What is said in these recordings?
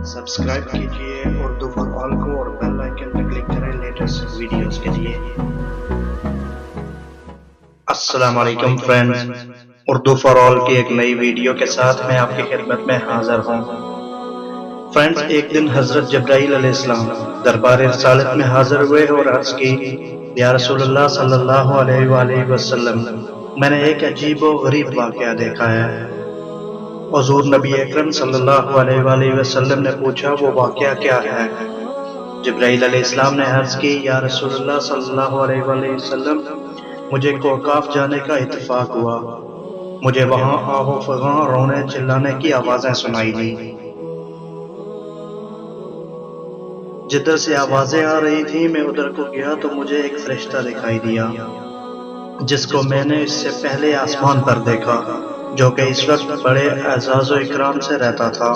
Subscribe कीजिए Urdu for all को और बेल आइकन पर क्लिक करें लेटेस्ट वीडियोस के लिए। अस्सलाम वालेकुम फ्रेंड्स, उर्दू फॉर ऑल की एक नई वीडियो के साथ मैं आपकी खिदमत में हाजिर हूँ। फ्रेंड्स, एक दिन हजरत जब्राइल अलैहिस्सलाम दरबार रिसालत में हाजिर हुए और अर्ज की, या रसूलुल्लाह सल्लल्लाहु अलैहि वसल्लम, मैंने एक अजीब और गरीब वाक़या देखा है। हुज़ूर नबी अकरम सल्लल्लाहु अलैहि वसल्लम ने पूछा, वो वाक़या क्या है? जिब्राइल अलैहिस्सलाम ने अर्ज की, या रसूलुल्लाह सल्लल्लाहु अलैहि वसल्लम, मुझे कोकाफ जाने का इत्तेफाक हुआ। मुझे वहाँ आहो फगां रोने चिल्लाने की आवाज़ें सुनाई दी। जिधर से आवाज़ें आ रही थी मैं उधर को गया तो मुझे एक फरिश्ता दिखाई दिया, जिसको मैंने इससे पहले आसमान पर देखा, जो कि इस वक्त बड़े एजाज़ व इकराम से रहता था।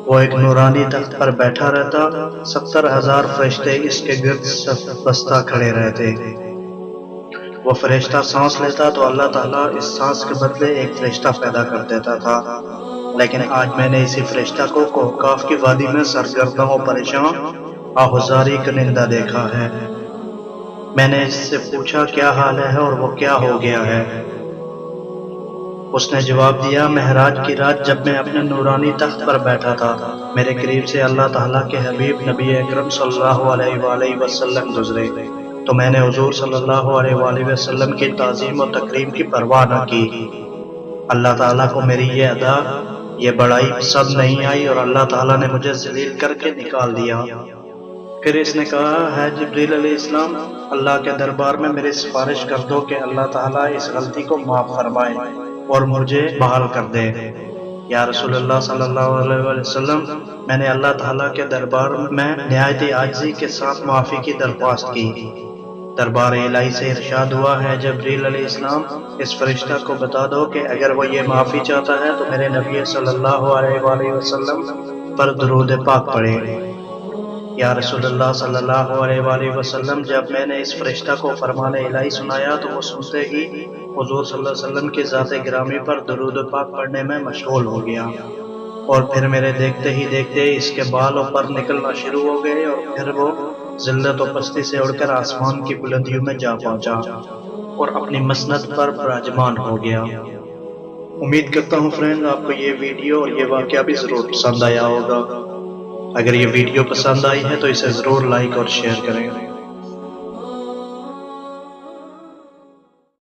वो एक नूरानी तख्त पर बैठा रहता, 70,000 फरिश्ते इसके गिर्द बस्ता खड़े रहते। वो फरिश्ता सांस लेता तो अल्लाह ताला इस सांस के बदले एक फरिश्ता पैदा कर देता था। लेकिन आज मैंने इसी फरिश्ता को कोहकाफ की वादी में सरगर्दा और परेशान आहुजारी कनिंदा देखा है। मैंने इससे पूछा, क्या हाल है और वो क्या हो गया है? उसने जवाब दिया, महराज की रात जब मैं अपने नूरानी तख्त पर बैठा था, मेरे करीब से अल्लाह ताला के हबीब नबी अकरम सल्लल्लाहु अलैहि वसल्लम गुजरे, तो मैंने हुजूर सल्लल्लाहु अलैहि वसल्लम की ताज़ीम और तकरीम की परवाह न की। अल्लाह ताला को मेरी ये अदा, ये बड़ाई पसंद नहीं आई और अल्लाह ताला ने मुझे ज़लील करके निकाल दिया। फिर इसने कहा, है जिब्रील अलैहिस्सलाम, अल्लाह के दरबार में मेरी सिफारिश कर दो कि अल्लाह ताला इस गलती को माफ़ फरमाए और मुझे बहाल कर दे। या रसूलुल्लाह सल्लल्लाहु अलैहि वसल्लम, मैंने अल्लाह ताला के दरबार में निहायत आजिज़ी के साथ माफ़ी की दरख्वास्त की। दरबार इलाही से इरशाद हुआ, है जिब्रील अलैहिस्सलाम, इस फरिश्ता को बता दो कि अगर वो ये माफ़ी चाहता है तो मेरे नबी सल्लल्लाहु अलैहि वसल्लम पर दुरूद पाक पढ़े। या रसूलुल्लाह सल्लल्लाहु अलैहि वसल्लम, जब मैंने इस फरिश्ता को फरमान इलाही सुनाया तो वो सुनते ही हुजूर सल्लल्लाहु अलैहि वसल्लम की ज़ात गिरामी पर दुरूद पाक पढ़ने में मशगूल हो गया, और फिर मेरे देखते ही देखते इसके बाल और पर निकलना शुरू हो गए और फिर वो ज़िल्लत और पस्ती से उड़कर आसमान की बुलंदियों में जा पहुंचा और अपनी मसनद पर विराजमान हो गया। उम्मीद करता हूँ फ्रेंड, आपको ये वीडियो और ये वाक़या भी ज़रूर पसंद आया होगा। अगर ये वीडियो पसंद आई है तो इसे ज़रूर लाइक और शेयर करें।